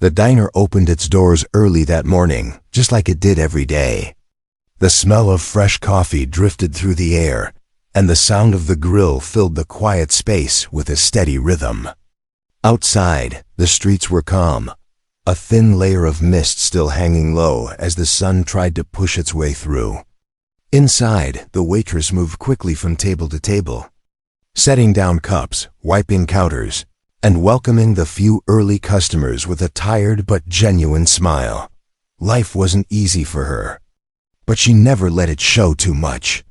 The diner opened its doors early that morning, just like it did every day. The smell of fresh coffee drifted through the air, and the sound of the grill filled the quiet space with a steady rhythm. Outside, the streets were calm, a thin layer of mist still hanging low as the sun tried to push its way through. Inside, the waitress moved quickly from table to table, setting down cups, wiping counters, and welcoming the few early customers with a tired but genuine smile. Life wasn't easy for her, but she never let it show too much.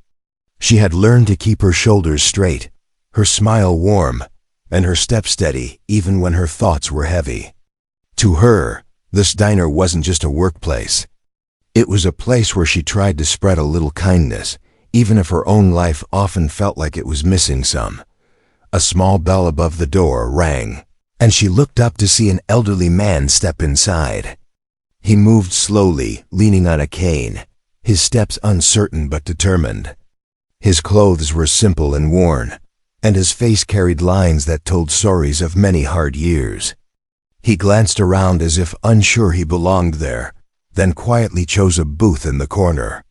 She had learned to keep her shoulders straight, her smile warm, and her step steady even when her thoughts were heavy. To her, this diner wasn't just a workplace. It was a place where she tried to spread a little kindness, even if her own life often felt like it was missing some. A small bell above the door rang, and she looked up to see an elderly man step inside. He moved slowly, leaning on a cane, his steps uncertain but determined. His clothes were simple and worn, and his face carried lines that told stories of many hard years. He glanced around as if unsure he belonged there, then quietly chose a booth in the corner.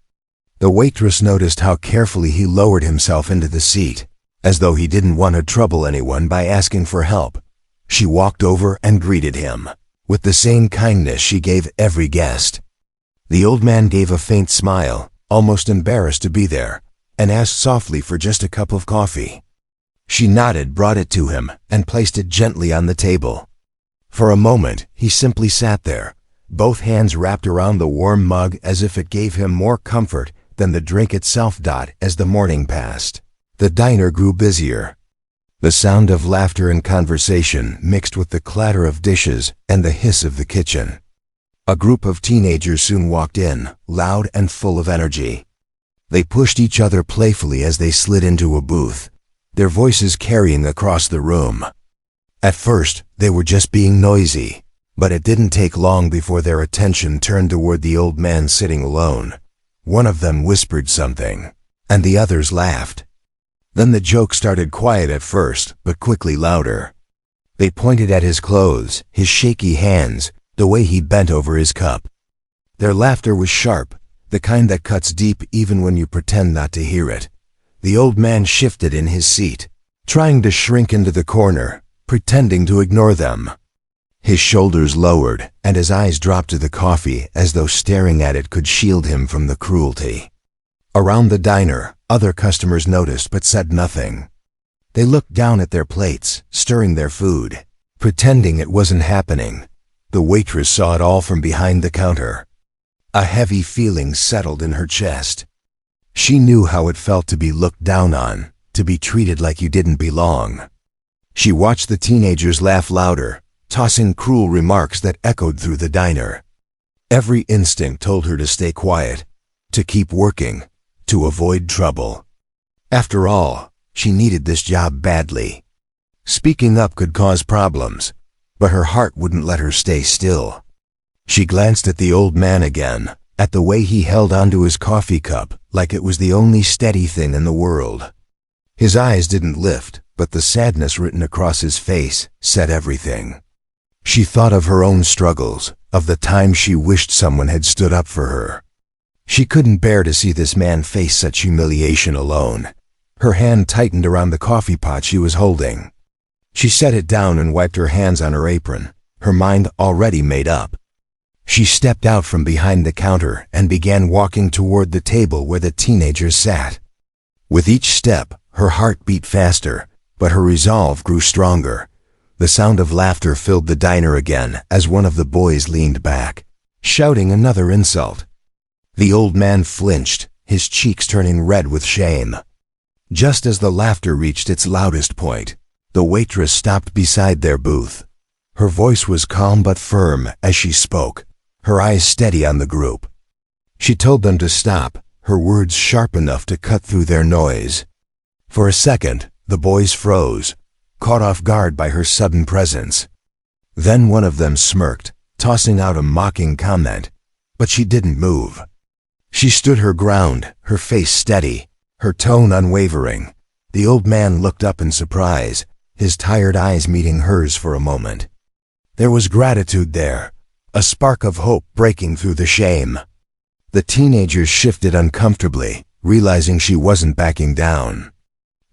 The waitress noticed how carefully he lowered himself into the seat, as though he didn't want to trouble anyone by asking for help. She walked over and greeted him, with the same kindness she gave every guest. The old man gave a faint smile, almost embarrassed to be there, and asked softly for just a cup of coffee. She nodded, brought it to him, and placed it gently on the table. For a moment, he simply sat there, both hands wrapped around the warm mug as if it gave him more comfort than the drink itself. As the morning passed, the diner grew busier. The sound of laughter and conversation mixed with the clatter of dishes and the hiss of the kitchen. A group of teenagers soon walked in, loud and full of energy. They pushed each other playfully as they slid into a booth, their voices carrying across the room. At first, they were just being noisy, but it didn't take long before their attention turned toward the old man sitting alone. One of them whispered something, and the others laughed. Then the joke started quiet at first, but quickly louder. They pointed at his clothes, his shaky hands, the way he bent over his cup. Their laughter was sharp, the kind that cuts deep even when you pretend not to hear it. The old man shifted in his seat, trying to shrink into the corner, pretending to ignore them. His shoulders lowered, and his eyes dropped to the coffee as though staring at it could shield him from the cruelty. Around the diner, other customers noticed but said nothing. They looked down at their plates, stirring their food, pretending it wasn't happening. The waitress saw it all from behind the counter. A heavy feeling settled in her chest. She knew how it felt to be looked down on, to be treated like you didn't belong. She watched the teenagers laugh louder, tossing cruel remarks that echoed through the diner. Every instinct told her to stay quiet, to keep working, to avoid trouble. After all, she needed this job badly. Speaking up could cause problems, but her heart wouldn't let her stay still. She glanced at the old man again, at the way he held onto his coffee cup like it was the only steady thing in the world. His eyes didn't lift, but the sadness written across his face said everything. She thought of her own struggles, of the time she wished someone had stood up for her. She couldn't bear to see this man face such humiliation alone. Her hand tightened around the coffee pot she was holding. She set it down and wiped her hands on her apron, her mind already made up. She stepped out from behind the counter and began walking toward the table where the teenagers sat. With each step, her heart beat faster, but her resolve grew stronger. The sound of laughter filled the diner again as one of the boys leaned back, shouting another insult. The old man flinched, his cheeks turning red with shame. Just as the laughter reached its loudest point, the waitress stopped beside their booth. Her voice was calm but firm as she spoke, her eyes steady on the group. She told them to stop, her words sharp enough to cut through their noise. For a second, the boys froze, caught off guard by her sudden presence. Then one of them smirked, tossing out a mocking comment, but she didn't move. She stood her ground, her face steady, her tone unwavering. The old man looked up in surprise, his tired eyes meeting hers for a moment. There was gratitude there, a spark of hope breaking through the shame. The teenagers shifted uncomfortably, realizing she wasn't backing down.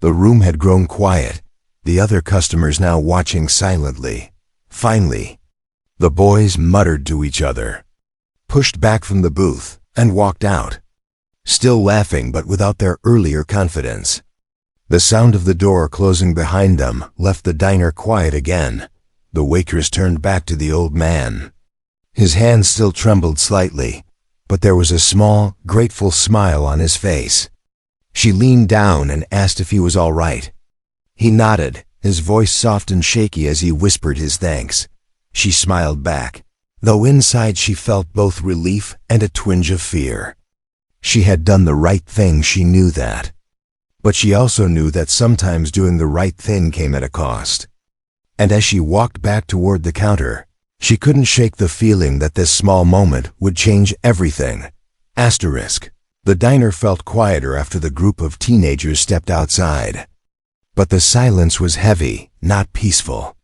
The room had grown quiet, the other customers now watching silently. Finally, the boys muttered to each other, pushed back from the booth, and walked out, still laughing but without their earlier confidence. The sound of the door closing behind them left the diner quiet again. The waitress turned back to the old man. His hands still trembled slightly, but there was a small, grateful smile on his face. She leaned down and asked if he was all right. He nodded, his voice soft and shaky as he whispered his thanks. She smiled back, though inside she felt both relief and a twinge of fear. She had done the right thing, she knew that. But she also knew that sometimes doing the right thing came at a cost. And as she walked back toward the counter, she couldn't shake the feeling that this small moment would change everything. The diner felt quieter after the group of teenagers stepped outside. But the silence was heavy, not peaceful.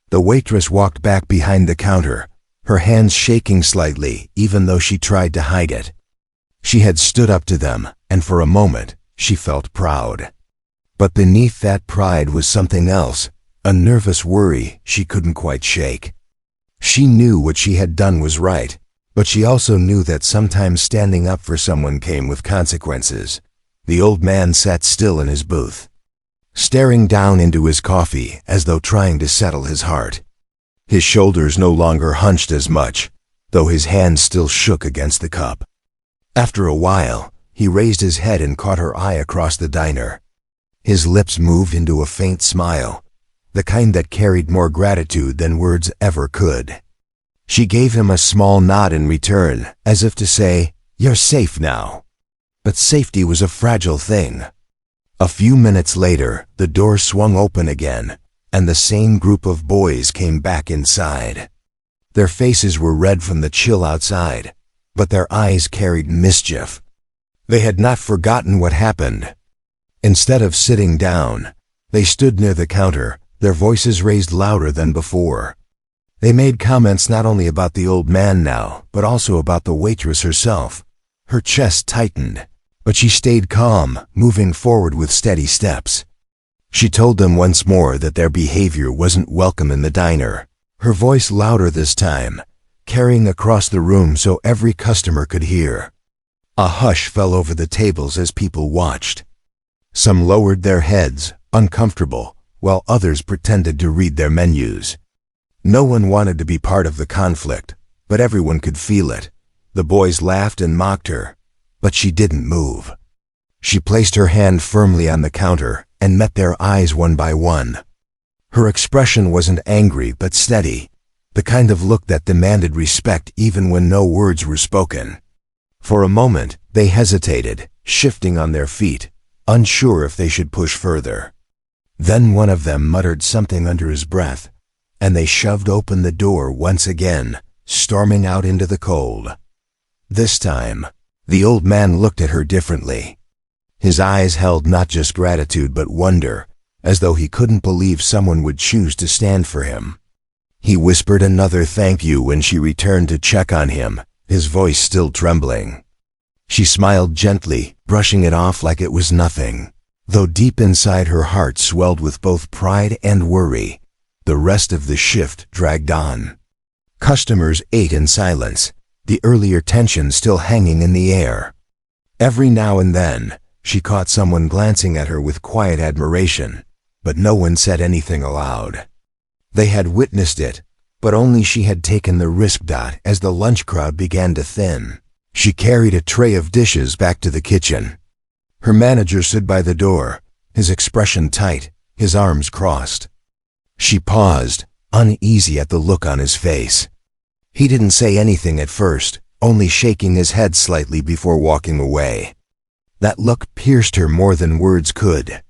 The waitress walked back behind the counter, her hands shaking slightly even though she tried to hide it. She had stood up to them, and for a moment, she felt proud. But beneath that pride was something else, a nervous worry she couldn't quite shake. She knew what she had done was right, but she also knew that sometimes standing up for someone came with consequences. The old man sat still in his booth, staring down into his coffee as though trying to settle his heart. His shoulders no longer hunched as much, though his hands still shook against the cup. After a while, he raised his head and caught her eye across the diner. His lips moved into a faint smile, the kind that carried more gratitude than words ever could. She gave him a small nod in return, as if to say, "You're safe now." But safety was a fragile thing. A few minutes later, the door swung open again, and the same group of boys came back inside. Their faces were red from the chill outside, but their eyes carried mischief. They had not forgotten what happened. Instead of sitting down, they stood near the counter, their voices raised louder than before. They made comments not only about the old man now, but also about the waitress herself. Her chest tightened, but she stayed calm, moving forward with steady steps. She told them once more that their behavior wasn't welcome in the diner, her voice louder this time, carrying across the room so every customer could hear. A hush fell over the tables as people watched. Some lowered their heads, uncomfortable, while others pretended to read their menus. No one wanted to be part of the conflict, but everyone could feel it. The boys laughed and mocked her, but she didn't move. She placed her hand firmly on the counter and met their eyes one by one. Her expression wasn't angry but steady, the kind of look that demanded respect even when no words were spoken. For a moment, they hesitated, shifting on their feet, unsure if they should push further. Then one of them muttered something under his breath, and they shoved open the door once again, storming out into the cold. This time, the old man looked at her differently. His eyes held not just gratitude but wonder, as though he couldn't believe someone would choose to stand for him. He whispered another thank you when she returned to check on him, his voice still trembling. She smiled gently, brushing it off like it was nothing, though deep inside her heart swelled with both pride and worry. The rest of the shift dragged on. Customers ate in silence, the earlier tension still hanging in the air. Every now and then, she caught someone glancing at her with quiet admiration, but no one said anything aloud. They had witnessed it, but only she had taken the risk. As the lunch crowd began to thin, she carried a tray of dishes back to the kitchen. Her manager stood by the door, his expression tight, his arms crossed. She paused, uneasy at the look on his face. He didn't say anything at first, only shaking his head slightly before walking away. That look pierced her more than words could.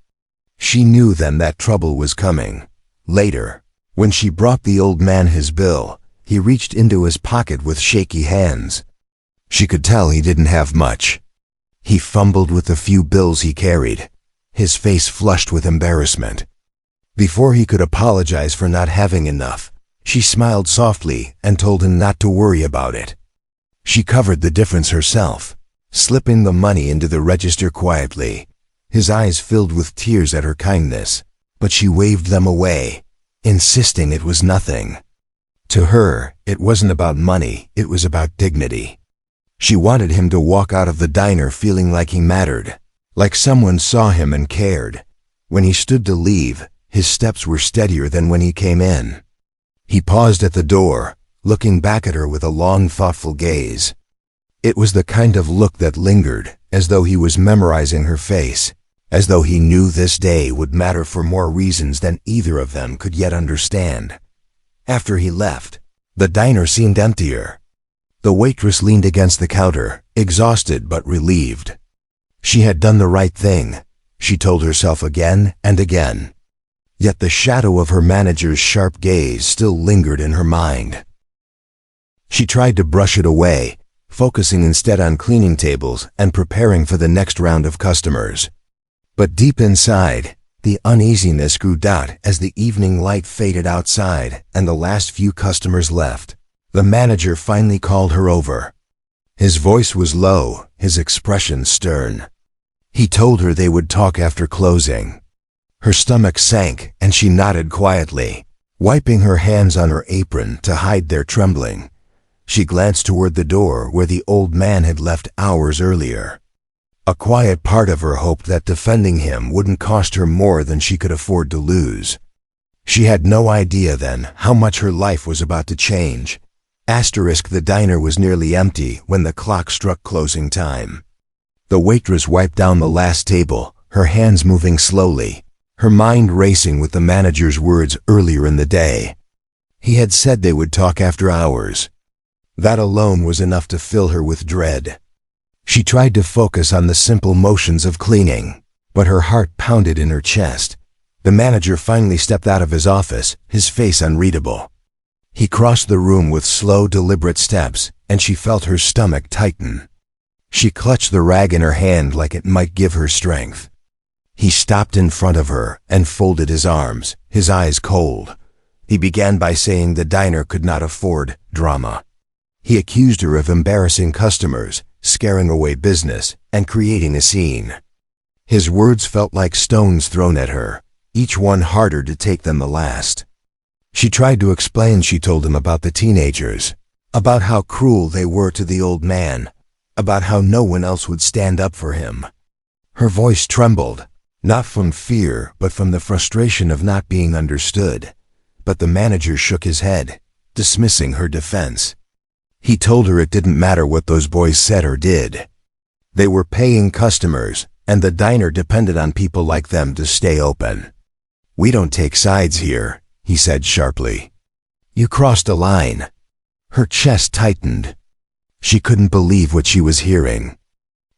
She knew then that trouble was coming. Later, when she brought the old man his bill, he reached into his pocket with shaky hands. She could tell he didn't have much. He fumbled with the few bills he carried, his face flushed with embarrassment. Before he could apologize for not having enough, She smiled softly and told him not to worry about it. She covered the difference herself, slipping the money into the register quietly. His eyes filled with tears at her kindness, but she waved them away, insisting it was nothing. To her, it wasn't about money, it was about dignity. She wanted him to walk out of the diner feeling like he mattered, like someone saw him and cared. When he stood to leave, his steps were steadier than when he came in. He paused at the door, looking back at her with a long, thoughtful gaze. It was the kind of look that lingered, as though he was memorizing her face, as though he knew this day would matter for more reasons than either of them could yet understand. After he left, the diner seemed emptier. The waitress leaned against the counter, exhausted but relieved. She had done the right thing, she told herself again and again. Yet the shadow of her manager's sharp gaze still lingered in her mind. She tried to brush it away, focusing instead on cleaning tables and preparing for the next round of customers. But deep inside, the uneasiness grew as the evening light faded outside and the last few customers left. The manager finally called her over. His voice was low, his expression stern. He told her they would talk after closing. Her stomach sank and she nodded quietly, wiping her hands on her apron to hide their trembling. She glanced toward the door where the old man had left hours earlier. A quiet part of her hoped that defending him wouldn't cost her more than she could afford to lose. She had no idea then how much her life was about to change. The diner was nearly empty when the clock struck closing time. The waitress wiped down the last table, her hands moving slowly, her mind racing with the manager's words earlier in the day. He had said they would talk after hours. That alone was enough to fill her with dread. She tried to focus on the simple motions of cleaning, but her heart pounded in her chest. The manager finally stepped out of his office, his face unreadable. He crossed the room with slow, deliberate steps, and she felt her stomach tighten. She clutched the rag in her hand like it might give her strength. He stopped in front of her and folded his arms, his eyes cold. He began by saying the diner could not afford drama. He accused her of embarrassing customers, scaring away business, and creating a scene. His words felt like stones thrown at her, each one harder to take than the last. She tried to explain. She told him about the teenagers, about how cruel they were to the old man, about how no one else would stand up for him. Her voice trembled, not from fear, but from the frustration of not being understood. But the manager shook his head, dismissing her defense. He told her it didn't matter what those boys said or did. They were paying customers, and the diner depended on people like them to stay open. "We don't take sides here," he said sharply. "You crossed a line." Her chest tightened. She couldn't believe what she was hearing.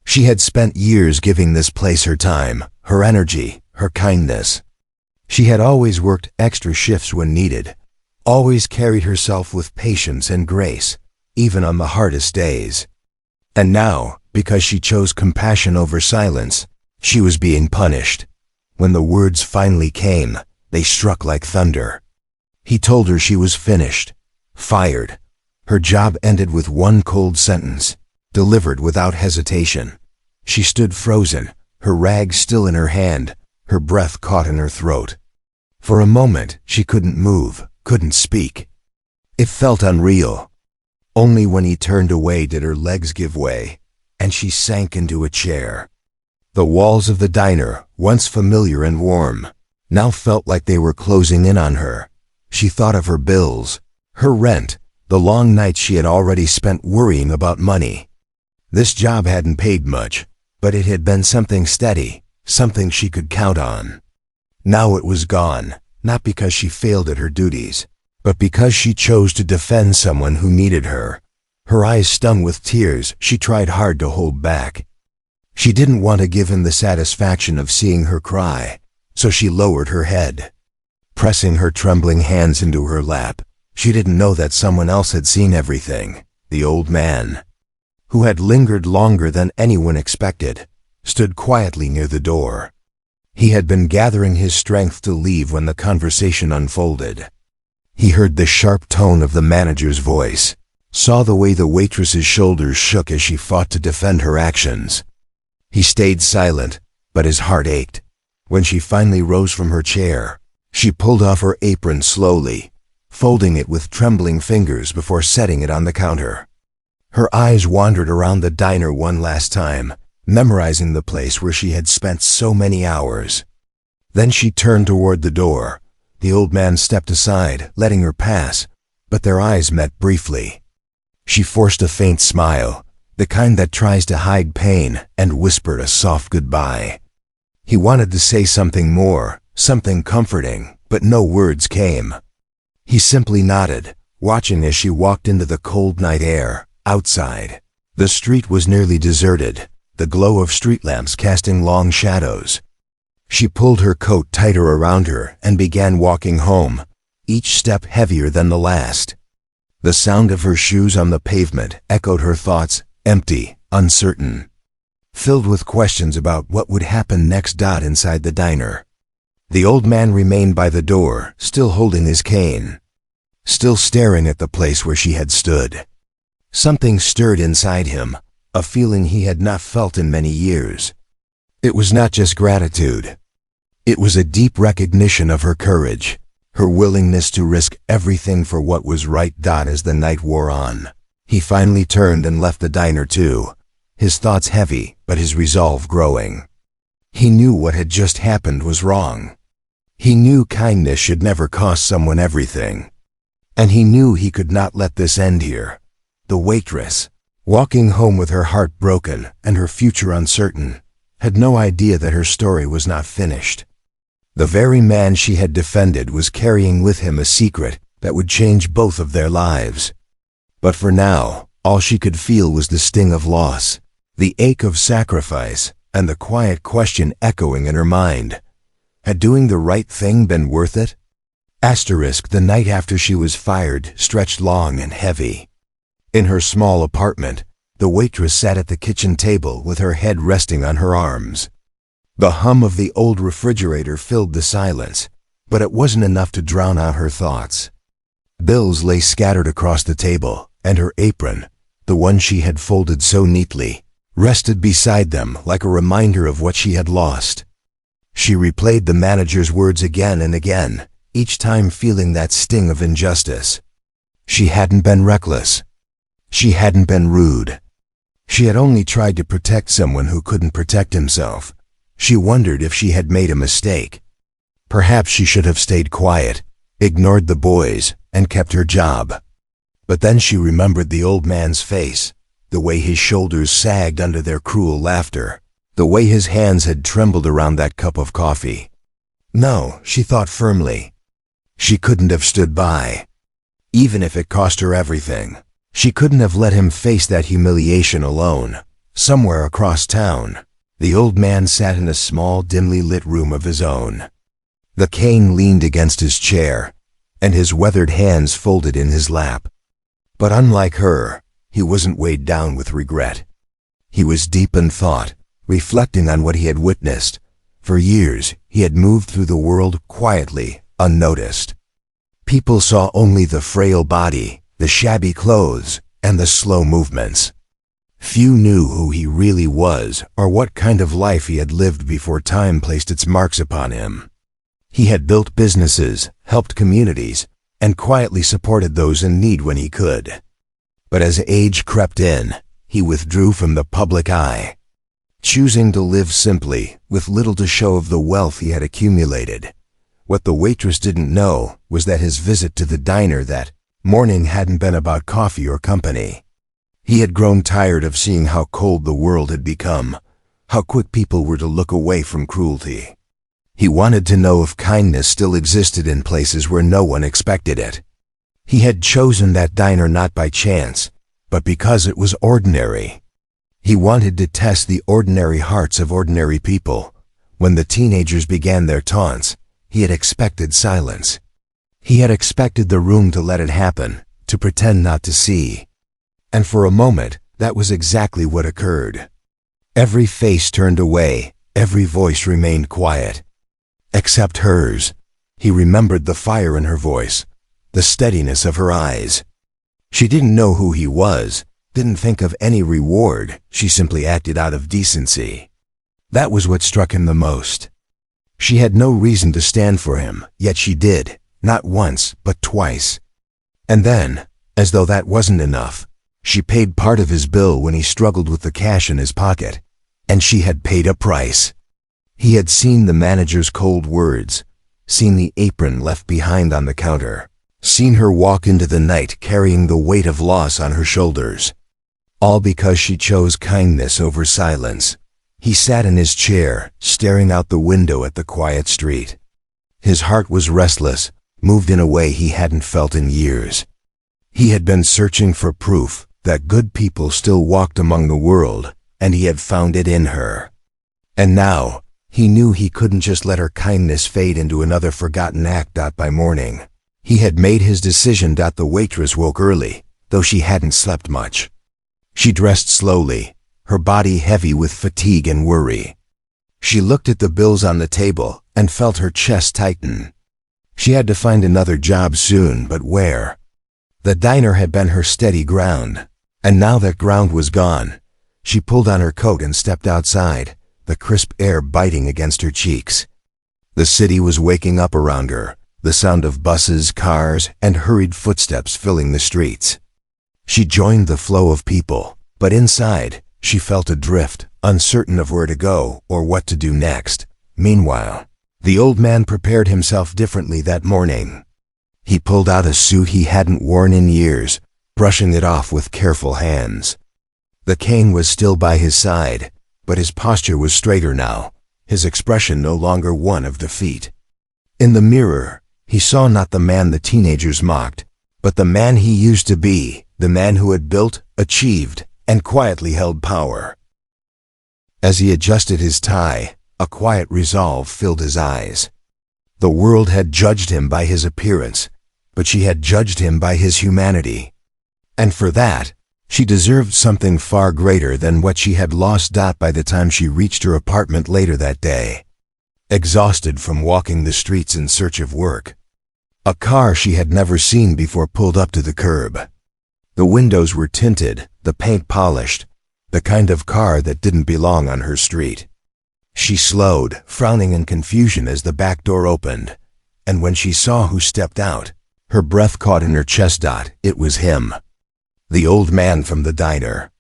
She had spent years giving this place her time, her energy, her kindness. She had always worked extra shifts when needed, always carried herself with patience and grace, even on the hardest days. And now, because she chose compassion over silence, she was being punished. When the words finally came, they struck like thunder. He told her she was finished, fired. Her job ended with one cold sentence, delivered without hesitation. She stood frozen, her rag still in her hand, her breath caught in her throat. For a moment, she couldn't move, couldn't speak. It felt unreal. Only when he turned away did her legs give way, and she sank into a chair. The walls of the diner, once familiar and warm, now felt like they were closing in on her. She thought of her bills, her rent, the long nights she had already spent worrying about money. This job hadn't paid much, but it had been something steady, something she could count on. Now it was gone, not because she failed at her duties, but because she chose to defend someone who needed her. Her eyes stung with tears she tried hard to hold back. She didn't want to give him the satisfaction of seeing her cry, so she lowered her head. Pressing her trembling hands into her lap, she didn't know that someone else had seen everything. The old man, who had lingered longer than anyone expected, stood quietly near the door. He had been gathering his strength to leave when the conversation unfolded. He heard the sharp tone of the manager's voice, saw the way the waitress's shoulders shook as she fought to defend her actions. He stayed silent, but his heart ached. When she finally rose from her chair, she pulled off her apron slowly, folding it with trembling fingers before setting it on the counter. Her eyes wandered around the diner one last time, memorizing the place where she had spent so many hours. Then she turned toward the door. The old man stepped aside, letting her pass, but their eyes met briefly. She forced a faint smile, the kind that tries to hide pain, and whispered a soft goodbye. He wanted to say something more, something comforting, but no words came. He simply nodded, watching as she walked into the cold night air. Outside, the street was nearly deserted, the glow of street lamps casting long shadows. She pulled her coat tighter around her and began walking home, each step heavier than the last. The sound of her shoes on the pavement echoed her thoughts, empty, uncertain, filled with questions about what would happen next. Inside the diner, the old man remained by the door, still holding his cane, still staring at the place where she had stood. Something stirred inside him, a feeling he had not felt in many years. It was not just gratitude. It was a deep recognition of her courage, her willingness to risk everything for what was right. As the night wore on, he finally turned and left the diner too, his thoughts heavy, but his resolve growing. He knew what had just happened was wrong. He knew kindness should never cost someone everything. And he knew he could not let this end here. The waitress, walking home with her heart broken and her future uncertain, had no idea that her story was not finished. The very man she had defended was carrying with him a secret that would change both of their lives. But for now, all she could feel was the sting of loss, the ache of sacrifice, and the quiet question echoing in her mind. Had doing the right thing been worth it? The night after she was fired stretched long and heavy. In her small apartment, the waitress sat at the kitchen table with her head resting on her arms. The hum of the old refrigerator filled the silence, but it wasn't enough to drown out her thoughts. Bills lay scattered across the table, and her apron, the one she had folded so neatly, rested beside them like a reminder of what she had lost. She replayed the manager's words again and again, each time feeling that sting of injustice. She hadn't been reckless. She hadn't been rude. She had only tried to protect someone who couldn't protect himself. She wondered if she had made a mistake. Perhaps she should have stayed quiet, ignored the boys, and kept her job. But then she remembered the old man's face, the way his shoulders sagged under their cruel laughter, the way his hands had trembled around that cup of coffee. No, she thought firmly. She couldn't have stood by. Even if it cost her everything, she couldn't have let him face that humiliation alone. Somewhere across town, the old man sat in a small, dimly lit room of his own. The cane leaned against his chair, and his weathered hands folded in his lap. But unlike her, he wasn't weighed down with regret. He was deep in thought, reflecting on what he had witnessed. For years, he had moved through the world quietly, unnoticed. People saw only the frail body, the shabby clothes, and the slow movements. Few knew who he really was or what kind of life he had lived before time placed its marks upon him. He had built businesses, helped communities, and quietly supported those in need when he could. But as age crept in, he withdrew from the public eye, choosing to live simply, with little to show of the wealth he had accumulated. What the waitress didn't know was that his visit to the diner that morning hadn't been about coffee or company. He had grown tired of seeing how cold the world had become, how quick people were to look away from cruelty. He wanted to know if kindness still existed in places where no one expected it. He had chosen that diner not by chance, but because it was ordinary. He wanted to test the ordinary hearts of ordinary people. When the teenagers began their taunts, he had expected silence. He had expected the room to let it happen, to pretend not to see. And for a moment, that was exactly what occurred. Every face turned away, every voice remained quiet. Except hers. He remembered the fire in her voice, the steadiness of her eyes. She didn't know who he was, didn't think of any reward, she simply acted out of decency. That was what struck him the most. She had no reason to stand for him, yet she did, not once, but twice. And then, as though that wasn't enough, she paid part of his bill when he struggled with the cash in his pocket, and she had paid a price. He had seen the manager's cold words, seen the apron left behind on the counter, seen her walk into the night carrying the weight of loss on her shoulders. All because she chose kindness over silence. He sat in his chair, staring out the window at the quiet street. His heart was restless, moved in a way he hadn't felt in years. He had been searching for proof that good people still walked among the world, and he had found it in her. And now, he knew he couldn't just let her kindness fade into another forgotten act. By morning, he had made his decision. The waitress woke early, though she hadn't slept much. She dressed slowly, her body heavy with fatigue and worry. She looked at the bills on the table and felt her chest tighten. She had to find another job soon, but where? The diner had been her steady ground, and now that ground was gone. She pulled on her coat and stepped outside, the crisp air biting against her cheeks. The city was waking up around her, the sound of buses, cars, and hurried footsteps filling the streets. She joined the flow of people, but inside, she felt adrift, uncertain of where to go or what to do next. Meanwhile, the old man prepared himself differently that morning. He pulled out a suit he hadn't worn in years, brushing it off with careful hands. The cane was still by his side, but his posture was straighter now, his expression no longer one of defeat. In the mirror, he saw not the man the teenagers mocked, but the man he used to be, the man who had built, achieved, and quietly held power. As he adjusted his tie, a quiet resolve filled his eyes. The world had judged him by his appearance, but she had judged him by his humanity. And for that, she deserved something far greater than what she had lost. By the time she reached her apartment later that day, exhausted from walking the streets in search of work, a car she had never seen before pulled up to the curb. The windows were tinted, the paint polished, the kind of car that didn't belong on her street. She slowed, frowning in confusion as the back door opened, and when she saw who stepped out, her breath caught in her chest. It was him, the old man from the diner.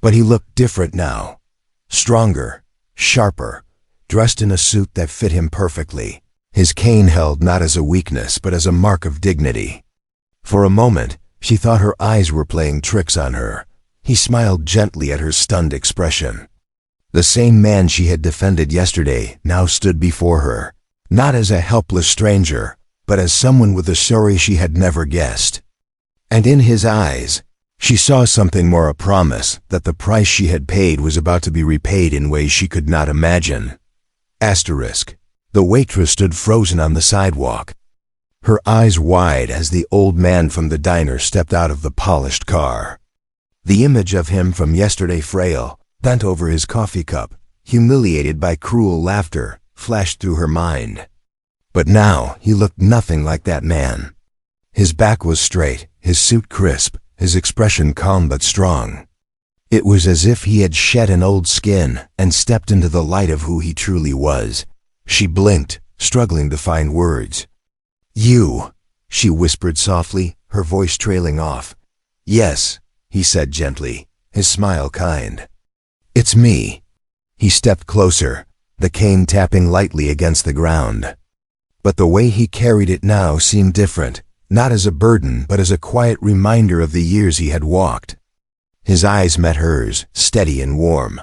But he looked different now, stronger, sharper, dressed in a suit that fit him perfectly, his cane held not as a weakness but as a mark of dignity. For a moment, she thought her eyes were playing tricks on her. He smiled gently at her stunned expression. The same man she had defended yesterday now stood before her, not as a helpless stranger, but as someone with a story she had never guessed. And in his eyes, she saw something more, a promise that the price she had paid was about to be repaid in ways she could not imagine. Asterisk. The waitress stood frozen on the sidewalk, her eyes wide as the old man from the diner stepped out of the polished car. The image of him from yesterday, frail, bent over his coffee cup, humiliated by cruel laughter, flashed through her mind. But now he looked nothing like that man. His back was straight, his suit crisp, his expression calm but strong. It was as if he had shed an old skin and stepped into the light of who he truly was. She blinked, struggling to find words. "You," she whispered softly, her voice trailing off. "Yes," he said gently, his smile kind. "It's me." He stepped closer, the cane tapping lightly against the ground. But the way he carried it now seemed different, not as a burden but as a quiet reminder of the years he had walked. His eyes met hers, steady and warm.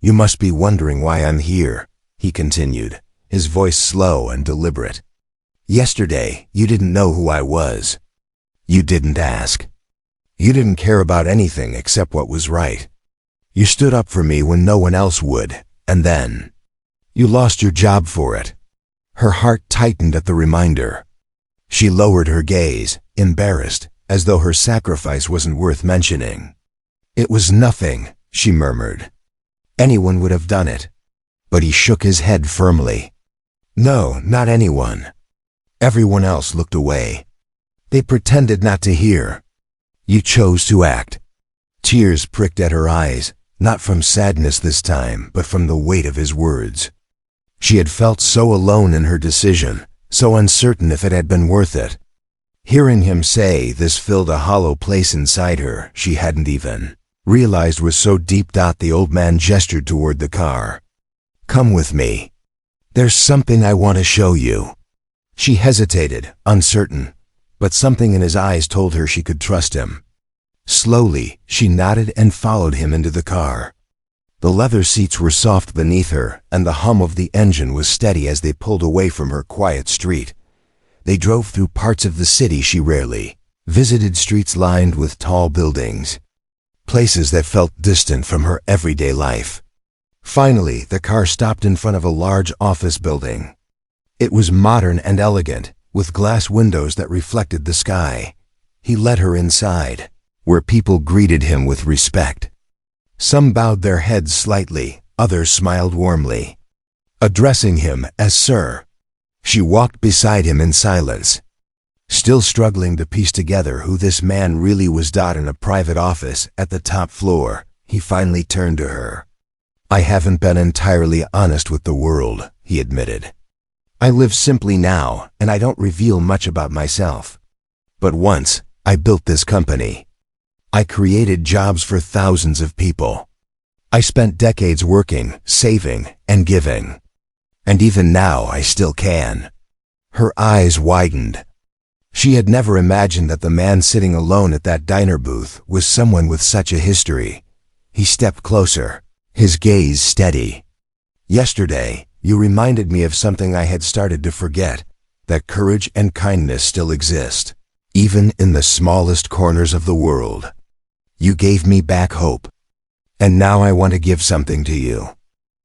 "You must be wondering why I'm here," he continued, his voice slow and deliberate. "Yesterday, you didn't know who I was. You didn't ask. You didn't care about anything except what was right. You stood up for me when no one else would, and then you lost your job for it." Her heart tightened at the reminder. She lowered her gaze, embarrassed, as though her sacrifice wasn't worth mentioning. "It was nothing," she murmured. "Anyone would have done it." But he shook his head firmly. "No, not anyone." Everyone else looked away. They pretended not to hear. You chose to act. Tears pricked at her eyes, not from sadness this time, but from the weight of his words. She had felt so alone in her decision, so uncertain if it had been worth it. Hearing him say this filled a hollow place inside her she hadn't even realized was so deep. The old man gestured toward the car. "Come with me. There's something I want to show you." She hesitated, uncertain, but something in his eyes told her she could trust him. Slowly, she nodded and followed him into the car. The leather seats were soft beneath her, and the hum of the engine was steady as they pulled away from her quiet street. They drove through parts of the city she rarely visited, streets lined with tall buildings, places that felt distant from her everyday life. Finally, the car stopped in front of a large office building. It was modern and elegant, with glass windows that reflected the sky. He led her inside, where people greeted him with respect. Some bowed their heads slightly, others smiled warmly, addressing him as Sir. She walked beside him in silence, still struggling to piece together who this man really was. In a private office at the top floor, he finally turned to her. "I haven't been entirely honest with the world," he admitted. "I live simply now, and I don't reveal much about myself. But once, I built this company. I created jobs for thousands of people. I spent decades working, saving, and giving. And even now, I still can." Her eyes widened. She had never imagined that the man sitting alone at that diner booth was someone with such a history. He stepped closer, his gaze steady. "Yesterday, you reminded me of something I had started to forget, that courage and kindness still exist, even in the smallest corners of the world. You gave me back hope. And now I want to give something to you."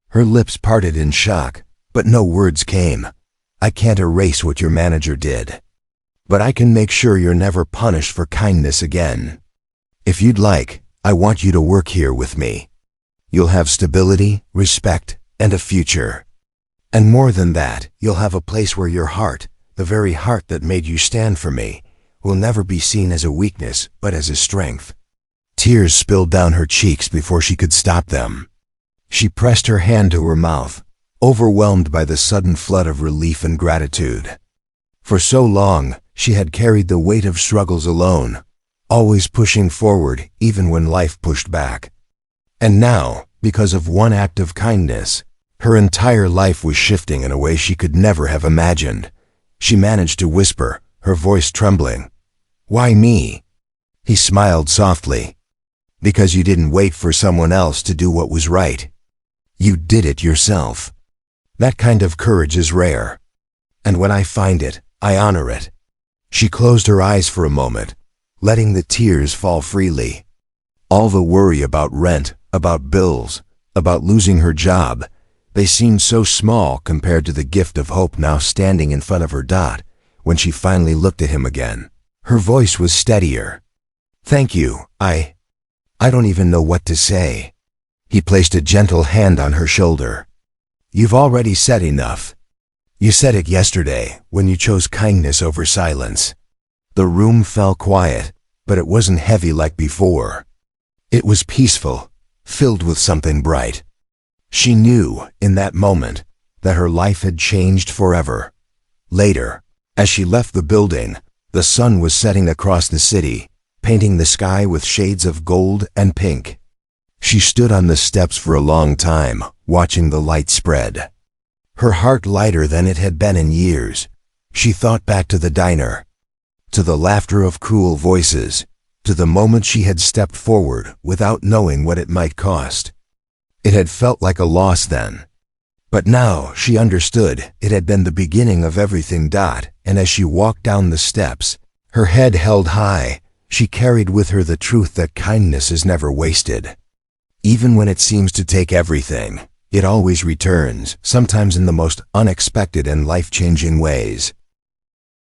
Her lips parted in shock, but no words came. "I can't erase what your manager did. But I can make sure you're never punished for kindness again. If you'd like, I want you to work here with me. You'll have stability, respect, and a future. And more than that, you'll have a place where your heart, the very heart that made you stand for me, will never be seen as a weakness, but as a strength." Tears spilled down her cheeks before she could stop them. She pressed her hand to her mouth, overwhelmed by the sudden flood of relief and gratitude. For so long, she had carried the weight of struggles alone, always pushing forward even when life pushed back. And now, because of one act of kindness, her entire life was shifting in a way she could never have imagined. She managed to whisper, her voice trembling, "Why me?" He smiled softly. "Because you didn't wait for someone else to do what was right. You did it yourself. That kind of courage is rare. And when I find it, I honor it." She closed her eyes for a moment, letting the tears fall freely. All the worry about rent, about bills, about losing her job, they seemed so small compared to the gift of hope now standing in front of her. When she finally looked at him again, her voice was steadier. "Thank you, I don't even know what to say." He placed a gentle hand on her shoulder. "You've already said enough. You said it yesterday when you chose kindness over silence." The room fell quiet, but it wasn't heavy like before. It was peaceful, filled with something bright. She knew, in that moment, that her life had changed forever. Later, as she left the building, the sun was setting across the city, painting the sky with shades of gold and pink. She stood on the steps for a long time, watching the light spread. Her heart lighter than it had been in years. She thought back to the diner, to the laughter of cruel voices, to the moment she had stepped forward without knowing what it might cost. It had felt like a loss then. But now she understood it had been the beginning of everything. And as she walked down the steps, her head held high, she carried with her the truth that kindness is never wasted. Even when it seems to take everything, it always returns, sometimes in the most unexpected and life-changing ways.